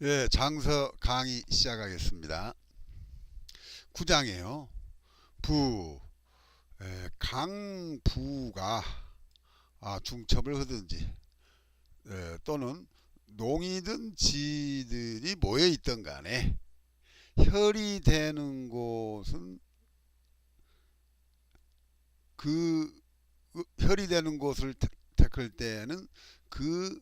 예, 장서 강의 시작하겠습니다. 9장이에요. 부, 강부가 중첩을 하든지 또는 농이든 지들이 모여 있던 간에 혈이 되는 곳은 그 혈이 되는 곳을 택할 때는 그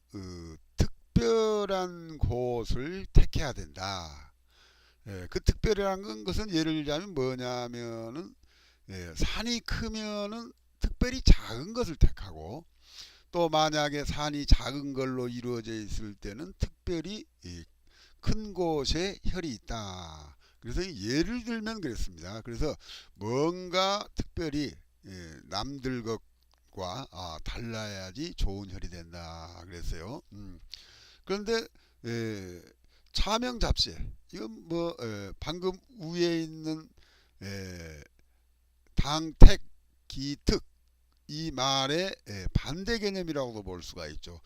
특별한 곳을 택해야 된다. 그 특별한 것은 예를 들자면 뭐냐면은 산이 크면은 특별히 작은 것을 택하고 또 만약에 산이 작은 걸로 이루어져 있을 때는 특별히 큰 곳에 혈이 있다. 그래서 예를 들면 그랬습니다. 그래서 뭔가 특별히 남들 것과 달라야지 좋은 혈이 된다 그랬어요. 그런데 에, 차명잡세 이건 뭐 방금 위에 있는 에, 당택 기특 이 말의 반대 개념이라고도 볼 수가 있죠.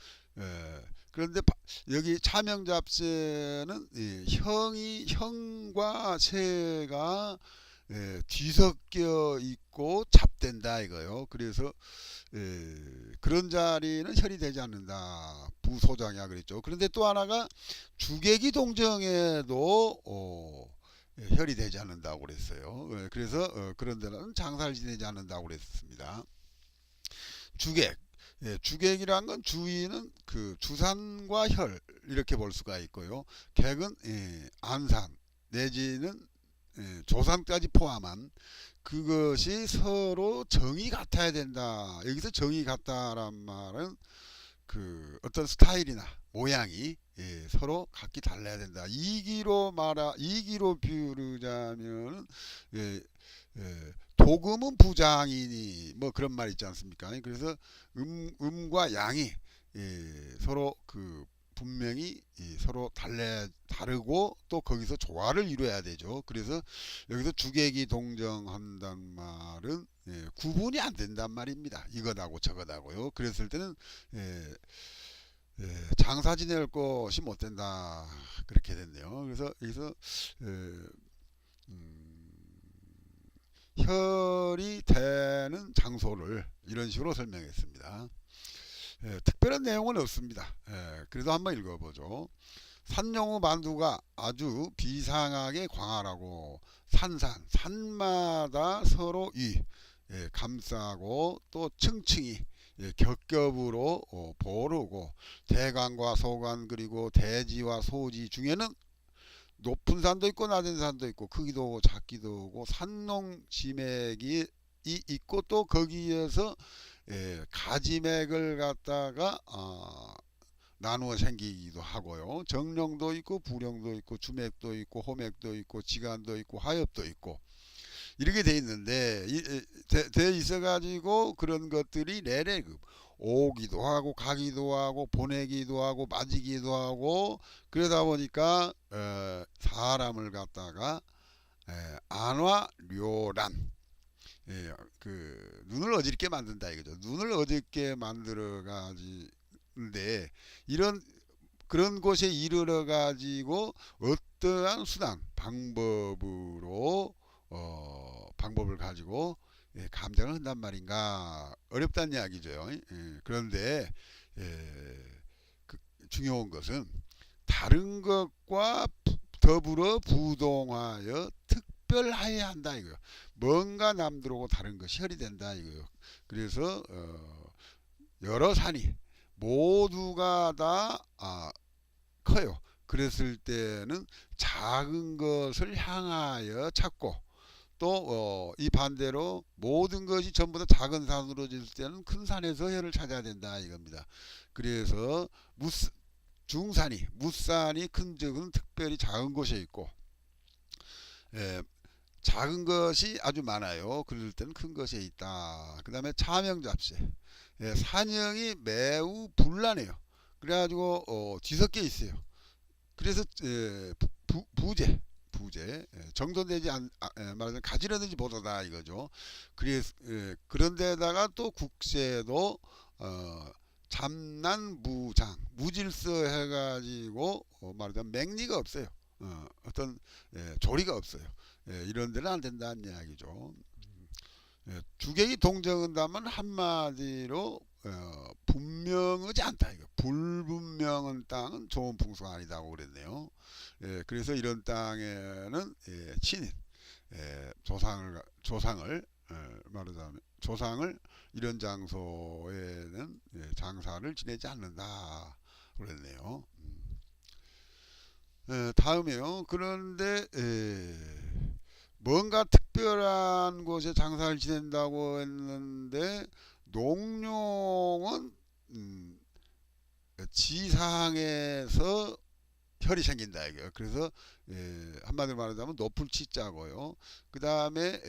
그런데 여기 차명잡세는 형과 세가 뒤섞여 있고 잡된다 이거요. 그래서 그런 자리는 혈이 되지 않는다. 부소장이야 그랬죠. 그런데 또 하나가 주객이 동정에도 혈이 되지 않는다고 그랬어요. 그래서 그런 데는 장사를 지내지 않는다고 그랬습니다. 주객. 주객이란 건 주의는 그 주산과 혈 이렇게 볼 수가 있고요. 객은 안산 내지는 조산까지 포함한 그것이 서로 정이 같아야 된다. 여기서 정이 같다란 말은 그 어떤 스타일이나 모양이 서로 각기 달라야 된다. 이기로 비유자면 도금은 부장이니 뭐 그런 말 있지 않습니까? 그래서 음과 양이 서로 그 분명히 서로 다르고 또 거기서 조화를 이루어야 되죠. 그래서 여기서 주객이 동정한단 말은 구분이 안 된단 말입니다. 이것하고 저것하고요. 그랬을 때는 예, 장사 지낼 것이 못 된다. 그렇게 됐네요. 그래서 여기서 음, 혈이 되는 장소를 이런 식으로 설명했습니다. 특별한 내용은 없습니다. 그래도 한번 읽어보죠. 산용우 만두가 아주 비상하게 광활하고 산마다 서로 감싸고 또 층층이 겹겹으로 보르고 대간과 소간 그리고 대지와 소지 중에는 높은 산도 있고 낮은 산도 있고 크기도 작기도 하고 산농지맥이 있고 또 거기에서 가지맥을 갖다가 나누어 생기기도 하고요. 정령도 있고 부령도 있고 주맥도 있고 호맥도 있고 지간도 있고 화엽도 있고 이렇게 돼 있는데 돼 있어 가지고 그런 것들이 내래급 오기도 하고 가기도 하고 보내기도 하고 맞이기도 하고 그러다 보니까 사람을 갖다가 안화료란 그 눈을 어지럽게 만든다 이거죠. 눈을 어지럽게 만들어 가지는데 이런 그런 곳에 이르러 가지고 어떠한 수단 방법을 가지고 감정을 한단 말인가 어렵다는 이야기죠. 그런데 그 중요한 것은 다른 것과 더불어 부동하여 특별하여야 한다 이거요. 뭔가 남들하고 다른 것이 혈이된다 이거요. 그래서 여러 산이 모두가 다 커요. 그랬을 때는 작은 것을 향하여 찾고 또 이 반대로 모든 것이 전부 다 작은 산으로 질 때는 큰 산에서 혈을 찾아야 된다 이겁니다. 그래서 무산이 큰 적은 특별히 작은 곳에 있고 예, 작은 것이 아주 많아요. 그럴 때는 큰 것에 있다. 그 다음에 차명잡세. 산형이 매우 불란해요. 그래가지고 뒤섞여 있어요. 그래서 부재 정돈되지 말하자면 가지런히 못하다 이거죠. 그런데다가 또 국세도 잠난무장, 무질서 해가지고 말하자면 맹리가 없어요. 어떤 조리가 없어요. 이런 데는 안 된다는 이야기죠. 주객이 동정한다면 한마디로 분명하지 않다 이거. 불분명한 땅은 좋은 풍수가 아니다고 그랬네요. 그래서 이런 땅에는 신인, 조상을 말하자면 조상을 이런 장소에는 장사를 지내지 않는다 그랬네요. 다음에요. 그런데 뭔가 특별한 곳에 장사를 지낸다고 했는데 농룡은 지상에서 혈이 생긴다 이거예요. 그래서 한마디로 말하자면 높은 치자고요. 그 다음에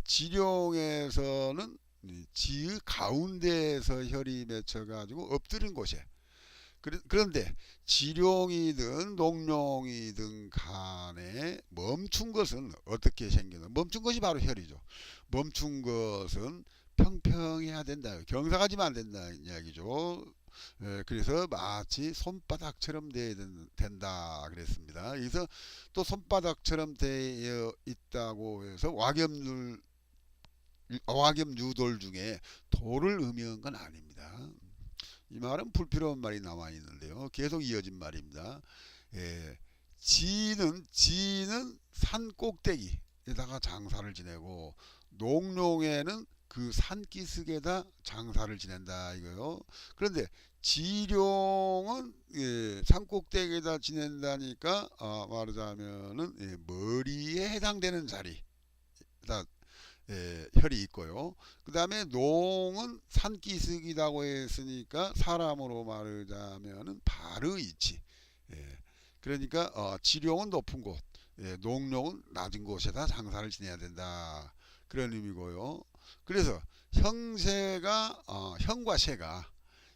지룡에서는 지의 가운데에서 혈이 맺혀가지고 엎드린 곳에 그런데 지룡이든 농룡이든 간에 멈춘 것은 어떻게 생기나? 멈춘 것이 바로 혈이죠. 멈춘 것은 평평해야 된다. 경사가지면 안 된다는 이야기죠. 그래서 마치 손바닥처럼 된다 그랬습니다. 그래서 또 손바닥처럼 되어 있다고 해서 와겸유돌 중에 돌을 의미한 건 아닙니다. 이 말은 불필요한 말이 나와 있는데요. 계속 이어진 말입니다. 지는 산 꼭대기에다가 장사를 지내고 농룡에는 그 산기슭에다 장사를 지낸다 이거요. 그런데 지룡은 산 꼭대기에다 지낸다니까 말하자면은 머리에 해당되는 자리다 혈이 있고요. 그 다음에 농은 산기슭이라고 했으니까 사람으로 말하자면은 발의 위치. 그러니까 지룡은 높은 곳, 농룡은 낮은 곳에다 장사를 지내야 된다. 그런 의미고요. 그래서 형과 새가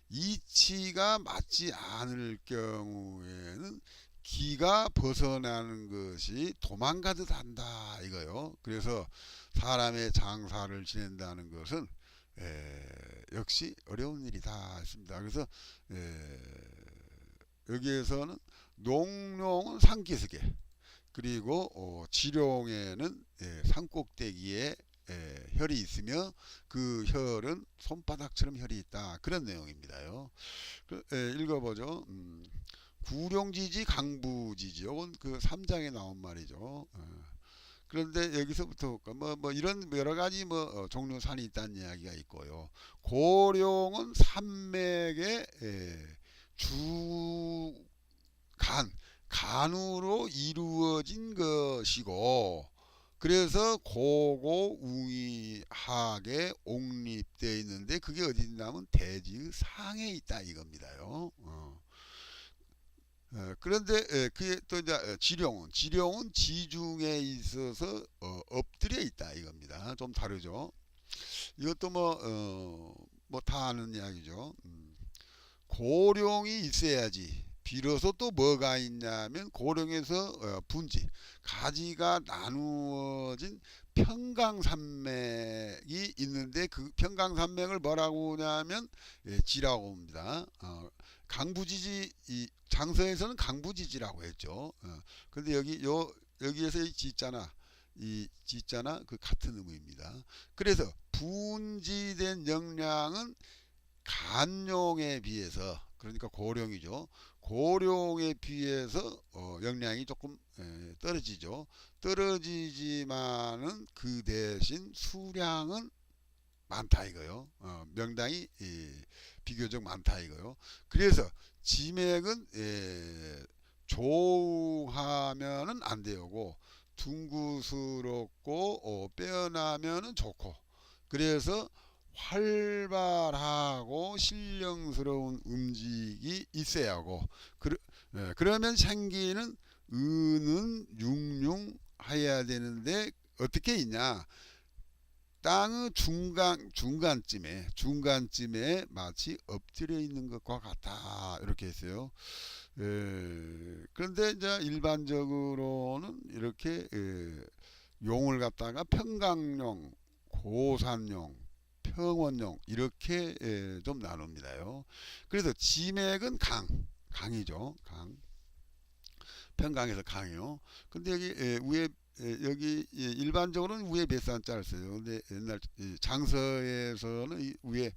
이치가 맞지 않을 경우에는 기가 벗어나는 것이 도망가듯 한다 이거요. 그래서 사람의 장사를 지낸다는 것은 역시 어려운 일이다 했습니다. 그래서 여기에서는 농룡은 산기슭에 그리고 지룡에는 산꼭대기에 혈이 있으며 그 혈은 손바닥처럼 혈이 있다 그런 내용입니다요. 읽어보죠. 구룡지지 강부지지 이건 그 3장에 나온 말이죠. 그런데 여기서부터 뭐 이런 여러 가지 종류 산이 있다는 이야기가 있고요. 고룡은 산맥의 간으로 이루어진 것이고 그래서 고고웅이하게 옥립되어 있는데 그게 어디 있냐면 대지의 상에 있다 이겁니다요. 그런데 그게 또 이제 지룡은 지중에 있어서 엎드려 있다 이겁니다. 좀 다르죠. 이것도 뭐 다 아는 이야기죠. 고룡이 있어야지. 비로소 또 뭐가 있냐면 고룡에서 분지 가지가 나누어진 평강산맥이 있는데 그 평강산맥을 뭐라고 하냐면 지라고 합니다. 강부지지 장서에서는 강부지지라고 했죠. 근데 여기에서 이 지자나 그 같은 의미입니다. 그래서 분지된 영량은 간룡에 비해서 그러니까 고룡이죠. 고룡에 비해서 영량이 조금 떨어지죠. 떨어지지만은 그 대신 수량은 많다 이거요. 명당이 비교적 많다 이거요. 그래서 지맥은 조하면은 안 되고 둥구스럽고 빼어나면은 좋고 그래서 활발하고 신령스러운 음식이 있어야 하고 그러면 생기는 은은 융융해야 되는데 어떻게 있냐 땅의 중간쯤에 마치 엎드려 있는 것과 같다 이렇게 했어요. 그런데 이제 일반적으로는 이렇게 용을 갖다가 평강용, 고산용, 평원용 이렇게 좀 나눕니다요. 그래서 지맥은 강이죠. 평강에서 강이요. 근데 여기 위에 여기 일반적으로는 위에 몇 산자를 써요. 근데 옛날 장서에서는 이 위에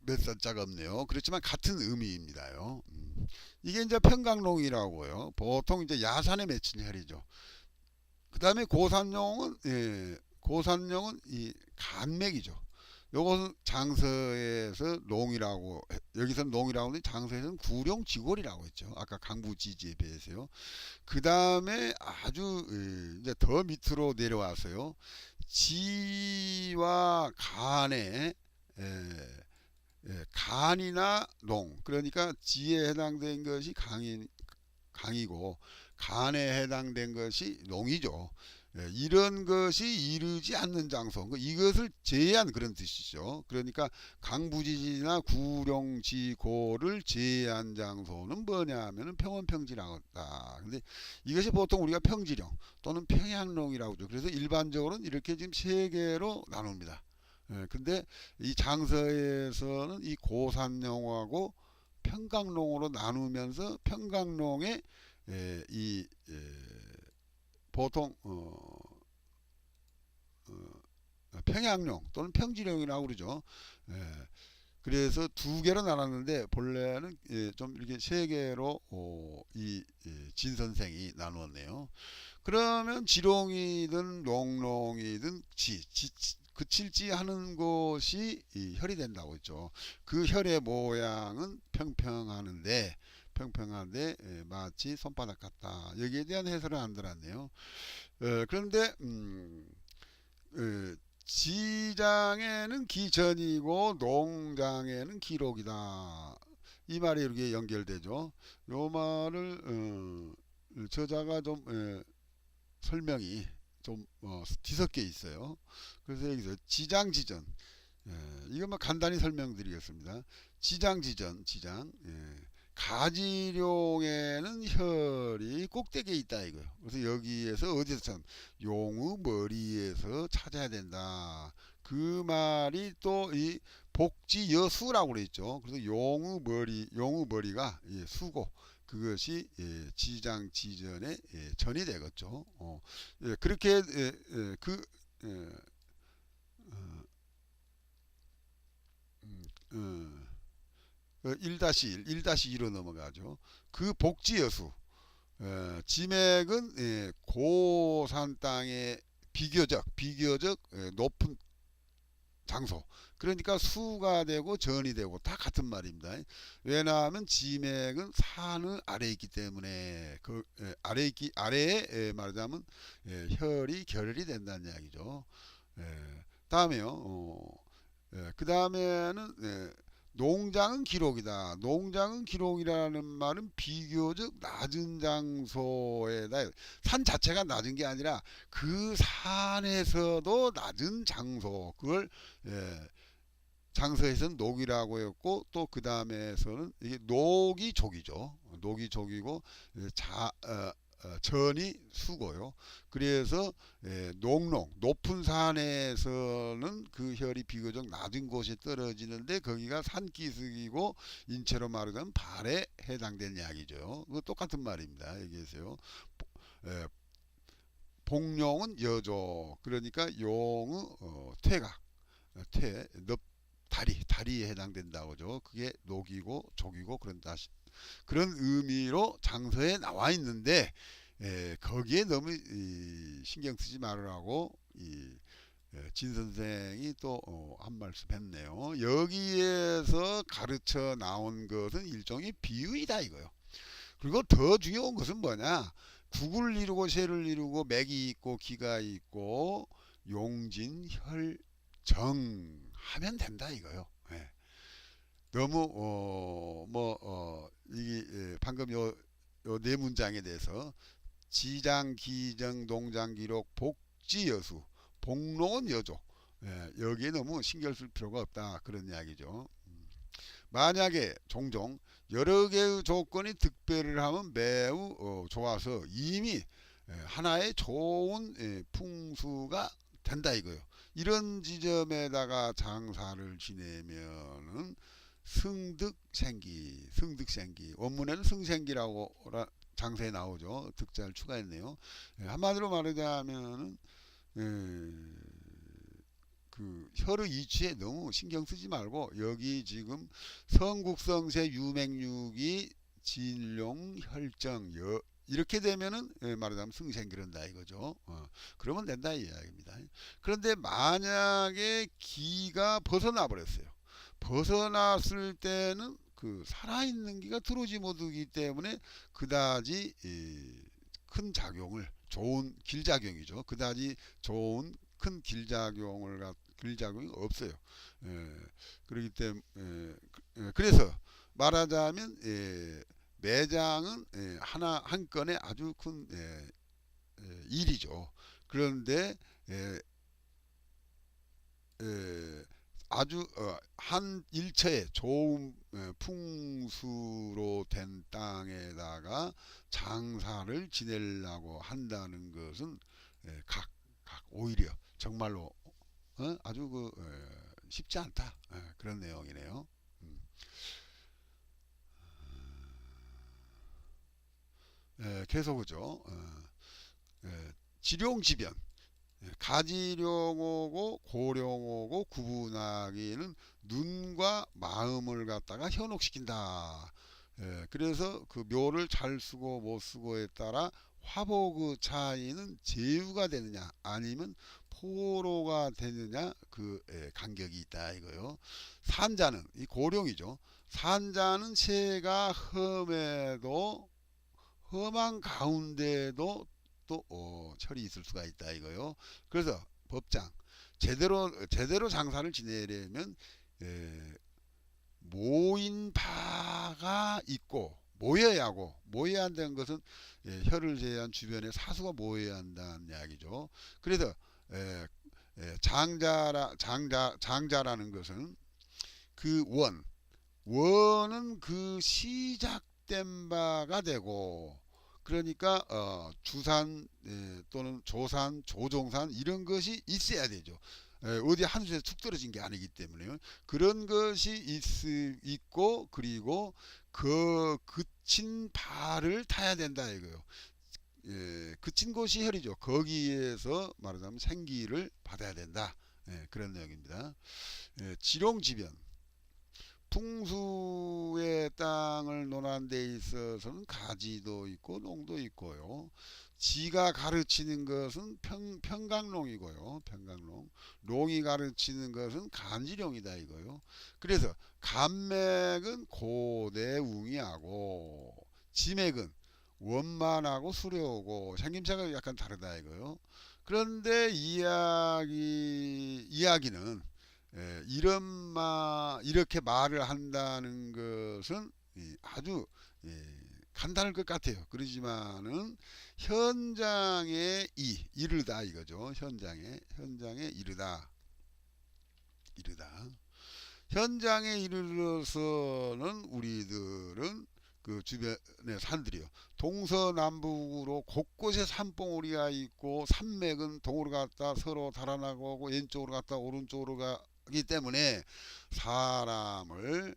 몇 산자가 없네요. 그렇지만 같은 의미입니다요. 이게 이제 평강롱이라고요. 보통 이제 야산에 맺힌 혈이죠. 그 다음에 고산용은 이 간맥이죠. 요것은 장서에서 농이라고, 여기서는 농이라고 하는데 장서에서는 구룡지골이라고 했죠. 아까 강부지지에 비해서요. 그 다음에 아주 이제 더 밑으로 내려와서요. 지와 간에 간이나 농, 그러니까 지에 해당된 것이 강이고 간에 해당된 것이 농이죠. 이런 것이 이르지 않는 장소, 이것을 제외한 그런 뜻이죠. 그러니까 강부지지나 구룡지고를 제외한 장소는 뭐냐 하면 평원평지라고 한다. 근데 이것이 보통 우리가 평지령 또는 평양롱이라고 하죠. 그래서 일반적으로는 이렇게 지금 세 개로 나눕니다. 근데 이 장서에서는 이 고산령하고 평강롱으로 나누면서 평강롱에 이 보통 평양령 또는 평지령이라고 그러죠. 그래서 두 개로 나눴는데 본래는 좀 이렇게 세 개로 진 선생이 나누었네요. 그러면 지롱이든 농롱이든 그칠지 하는 곳이 이 혈이 된다고 했죠. 그 혈의 모양은 평평한데 마치 손바닥 같다. 여기에 대한 해설은 안 들었네요. 그런데 지장에는 기전이고 농장에는 기록이다. 이 말이 이렇게 연결되죠. 요 말을 저자가 좀 설명이 좀 뒤섞여 있어요. 그래서 여기서 지장지전, 이것만 간단히 설명드리겠습니다. 지장, 가지룡에는 혈이 꼭대기에 있다 이거예요. 그래서 여기에서 어디서 용의 머리에서 찾아야 된다. 그 말이 또 이 복지여수라고 그랬죠. 그래서 용의 머리가 수고, 그것이 지장지전의 전이 되겠죠. 그렇게 그 어, 어, 1-1, 1-2로 넘어가죠. 그 복지여수, 지맥은 고산 땅의 비교적 높은 장소. 그러니까 수가 되고 전이 되고 다 같은 말입니다. 왜냐하면 지맥은 산의 아래에 있기 때문에 그 아래에 말하자면 혈이 결혈이 된다는 이야기죠. 다음에요. 그 다음에는 농장은 기록이다. 농장은 기록이라는 말은 비교적 낮은 장소에다, 산 자체가 낮은 게 아니라 그 산에서도 낮은 장소, 그걸 장서에서는 녹이라고 했고, 또 그 다음에서는 이게 녹이 족이죠. 녹이 족이고 전이 수고요. 그래서 농농 높은 산에서는 그 혈이 비교적 낮은 곳에 떨어지는데 거기가 산기슭이고 인체로 말하자면 발에 해당되는 이야기죠. 그 똑같은 말입니다. 여기에서요. 복룡은 여조, 그러니까 용의 퇴각, 다리에 해당된다고 하죠. 그게 녹이고 족이고 그런 의미로 장서에 나와 있는데 거기에 너무 신경 쓰지 말으라고 진 선생이 또 한 말씀 했네요. 여기에서 가르쳐 나온 것은 일종의 비유이다 이거요. 그리고 더 중요한 것은 뭐냐? 국을 이루고 쇠를 이루고 맥이 있고 기가 있고 용진 혈정 하면 된다 이거요. 너무 이게 방금 요 네 문장에 대해서 지장 기정 농장 기록 복지 여수 복농은 여조, 여기에 너무 신경 쓸 필요가 없다 그런 이야기죠. 만약에 종종 여러 개의 조건이 득배를 하면 매우 좋아서 이미 하나의 좋은 풍수가 된다 이거예요. 이런 지점에다가 장사를 지내면은 승득생기 원문에는 승생기라고 장사에 나오죠. 득자를 추가했네요. 예, 한마디로 말하자면은 그 혈의 이치에 너무 신경 쓰지 말고 여기 지금 성국성세 유맹육이 진룡 혈정 이렇게 되면은 말하자면 승생기른다 이거죠. 그러면 된다 이 이야기입니다. 그런데 만약에 기가 벗어나 버렸어요. 벗어났을 때는 그 살아있는 기가 들어오지 못하기 때문에 그다지 큰 작용을 좋은 길작용이죠. 그다지 좋은 큰 길작용이 없어요. 그렇기 때문에 그래서 말하자면 매장은 하나 한 건에 아주 큰 일이죠. 그런데 아주 한 일처에 좋은 풍수로 된 땅에다가 장사를 지내려고 한다는 것은 각 오히려 정말로 아주 쉽지 않다 그런 내용이네요. 음. 계속 그죠. 지룡지변 가지룡오고 고룡오고 구분하기는 눈과 마음을 갖다가 현혹시킨다. 그래서 그 묘를 잘 쓰고 못 쓰고에 따라 화복의 차이는 제유가 되느냐 아니면 포로가 되느냐 그 간격이 있다 이거요. 산자는 이 고룡이죠. 산자는 새가 험해도 험한 가운데도 또 철이 있을 수가 있다 이거요. 그래서 법장 제대로 장사를 지내려면 에, 모인 바가 있고 모여야 한다는 것은 혀를 제외한 주변에 사수가 모여야 한다는 이야기죠. 그래서 에, 장자라는 것은 그 원은 그 시작된 바가 되고 그러니까 주산 또는 조산 조종산 이런 것이 있어야 되죠. 어디 한 수에서 툭 떨어진 게 아니기 때문에요. 그런 것이 있고 그리고 그 그친 발을 타야 된다 이거요. 그친 곳이 혈이죠. 거기에서 말하자면 생기를 받아야 된다. 그런 내용입니다. 지룡지변 풍수의 땅을 논한 데 있어서는 가지도 있고 농도 있고요. 지가 가르치는 것은 평강농이고요. 평강농. 농이 가르치는 것은 간지룡이다 이거요. 그래서 간맥은 고대웅이하고 지맥은 원만하고 수려하고 생김새가 약간 다르다 이거요. 그런데 이야기는 이렇게 말을 한다는 것은 아주 간단할 것 같아요. 그러지만은 현장에 이르다 이거죠. 현장에 이르다. 현장에 이르러서는 우리들은 그 주변의 산들이요. 동서남북으로 곳곳에 산봉우리가 있고 산맥은 동으로 갔다 서로 달아나고 왼쪽으로 갔다 오른쪽으로 가기 때문에 사람을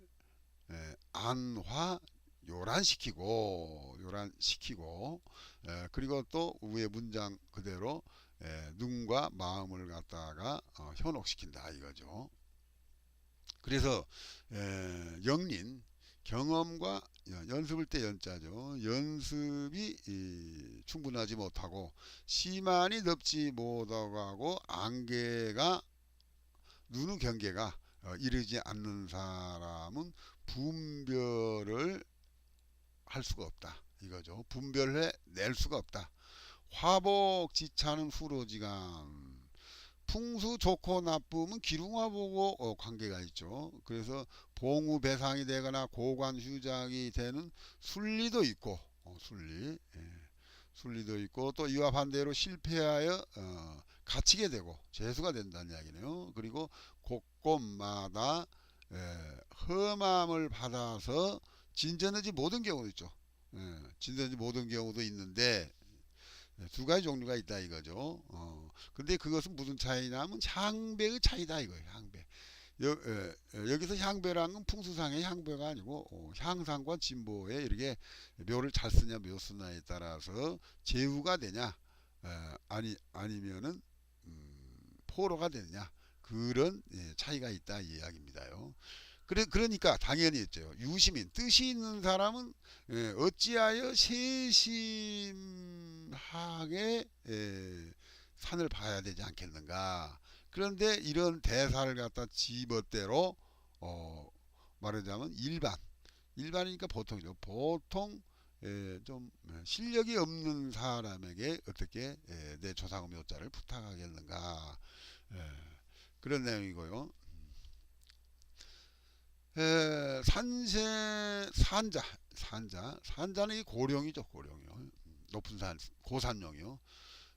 안화 요란시키고 그리고 또 위에 문장 그대로 눈과 마음을 갖다가 현혹시킨다 이거죠. 그래서 영린 경험과 연습을 때 연자죠. 연습이 충분하지 못하고 시만이 넓지 못하고 안개가 눈의 경계가 이르지 않는 사람은 분별을 할 수가 없다. 이거죠. 분별해 낼 수가 없다. 화복지차는 후로지간 풍수 좋고 나쁨은 기륭화보고 관계가 있죠. 그래서 봉우배상이 되거나 고관휴장이 되는 순리도 있고 순리도 있고 또 이와 반대로 실패하여 갇히게 되고 재수가 된다는 이야기네요. 그리고 곳곳마다 험함을 받아서 진전하지 못한 경우도 있죠. 진전하지 못한 경우도 있는데 두 가지 종류가 있다 이거죠. 근데 그것은 무슨 차이냐면 향배의 차이다 이거예요. 향배. 여기서 향배라는 건 풍수상의 향배가 아니고 향상과 진보에 이렇게 묘를 잘 쓰냐 못 쓰냐에 따라서 제후가 되냐 아니면은 포로가 되느냐 그런 차이가 있다 이 이야기입니다요. 그러니까 당연히 있죠. 유시민 뜻이 있는 사람은 어찌하여 세심하게 산을 봐야 되지 않겠는가. 그런데 이런 대사를 갖다 지멋대로 어, 말하자면 일반이니까 보통이죠. 보통 좀 실력이 없는 사람에게 어떻게 내 조상의 묘자를 부탁하겠는가. 예, 그런 내용이고요. 산자는 이 고령이죠, 고령이요. 높은 산, 고산룡이요.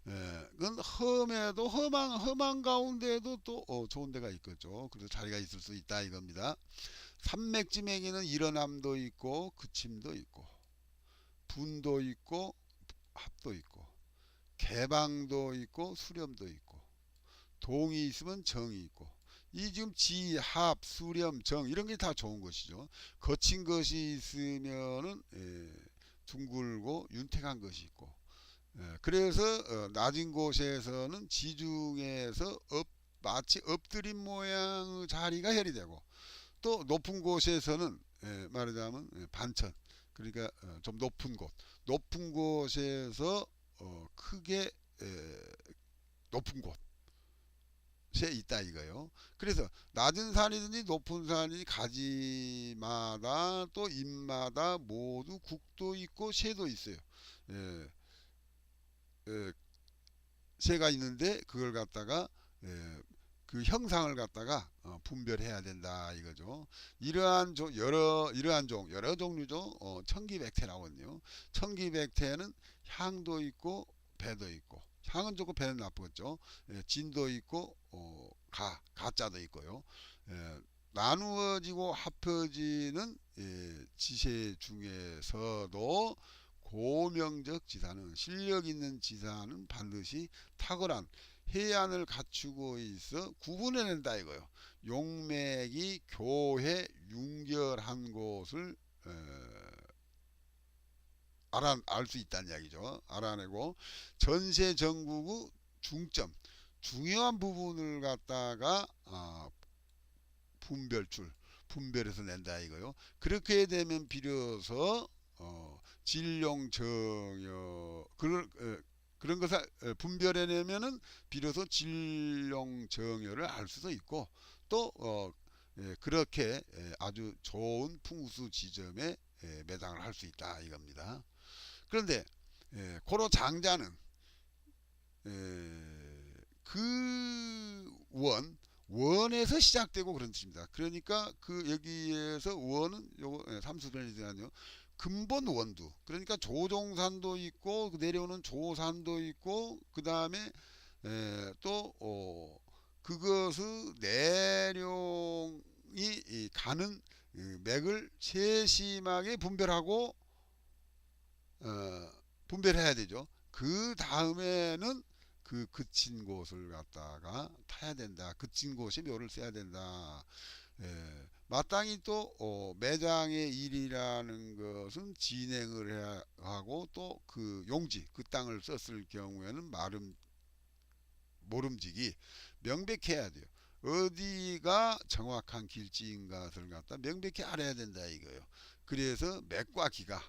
그건 험해도 험한 가운데에도 또 좋은 데가 있겠죠. 그래서 자리가 있을 수 있다 이겁니다. 산맥지맥에는 일어남도 있고 그침도 있고 분도 있고 합도 있고 개방도 있고 수렴도 있고 동이 있으면 정이 있고 이 지금 지, 합, 수렴, 정 이런 게 다 좋은 것이죠. 거친 것이 있으면은 둥글고 윤택한 것이 있고 그래서 낮은 곳에서는 지중해에서 마치 엎드린 모양의 자리가 해리되고 또 높은 곳에서는 말하자면 반천 그러니까 좀 높은 곳에서 크게 높은 곳에 있다 이거요. 그래서 낮은 산이든지 높은 산이 가지마다 또 잎마다 모두 국도 있고 새도 있어요. 예, 예, 새가 있는데 그걸 갖다가 그 형상을 갖다가 분별해야 된다 이거죠. 이러한 종류죠. 청기백태라거든요. 청기백태는 향도 있고 배도 있고 향은 좋고 배는 나쁘겠죠. 진도 있고 가짜도 있고요. 나누어지고 합해지는 지세 중에서도 고명적 지사는 실력 있는 지사는 반드시 탁월한 해안을 갖추고 있어 구분해낸다 이거요. 용맥이 교회 윤결한 곳을 알 수 있다는 이야기죠. 알아내고 전세 전국의 중점 중요한 부분을 갖다가 분별해서 낸다 이거요. 그렇게 되면 비로소 진룡정여 그런 것을 분별해내면은 비로소 진룡정여를 알 수도 있고 또 그렇게 아주 좋은 풍수 지점에 매장을 할 수 있다 이겁니다. 그런데 고로 장자는 그 원에서 시작되고 그런 뜻입니다. 그러니까 그 여기에서 원은 요거 삼수변이잖아요. 근본 원두. 그러니까 조종산도 있고 내려오는 조산도 있고 그 다음에 또 그것의 내용이 가는 맥을 세심하게 분별해야 되죠. 그 다음에는 그 그친 곳을 갖다가 타야 된다. 그친 곳에 묘를 써야 된다. 마땅히 또 매장의 일이라는 것은 진행을 해야 하고 또 그 용지 그 땅을 썼을 경우에는 모름지기 명백해야 돼요. 어디가 정확한 길지인 것을 갖다 명백히 알아야 된다 이거예요. 그래서 맥과 기가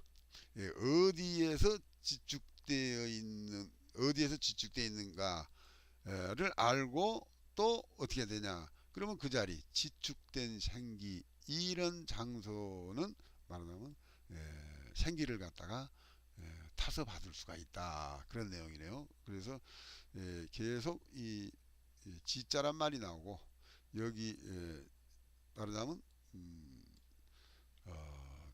어디에서 지축되어 있는가를 알고 또 어떻게 되냐. 그러면 그 자리 지축된 생기 이런 장소는 말하자면 생기를 갖다가 타서 받을 수가 있다 그런 내용이네요. 그래서 계속 이 지자란 말이 나오고 여기 말하자면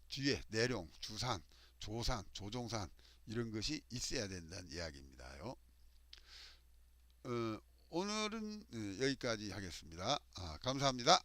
뒤에 내룡, 주산, 조산, 조종산 이런 것이 있어야 된다는 이야기입니다요. 오늘은 여기까지 하겠습니다. 감사합니다.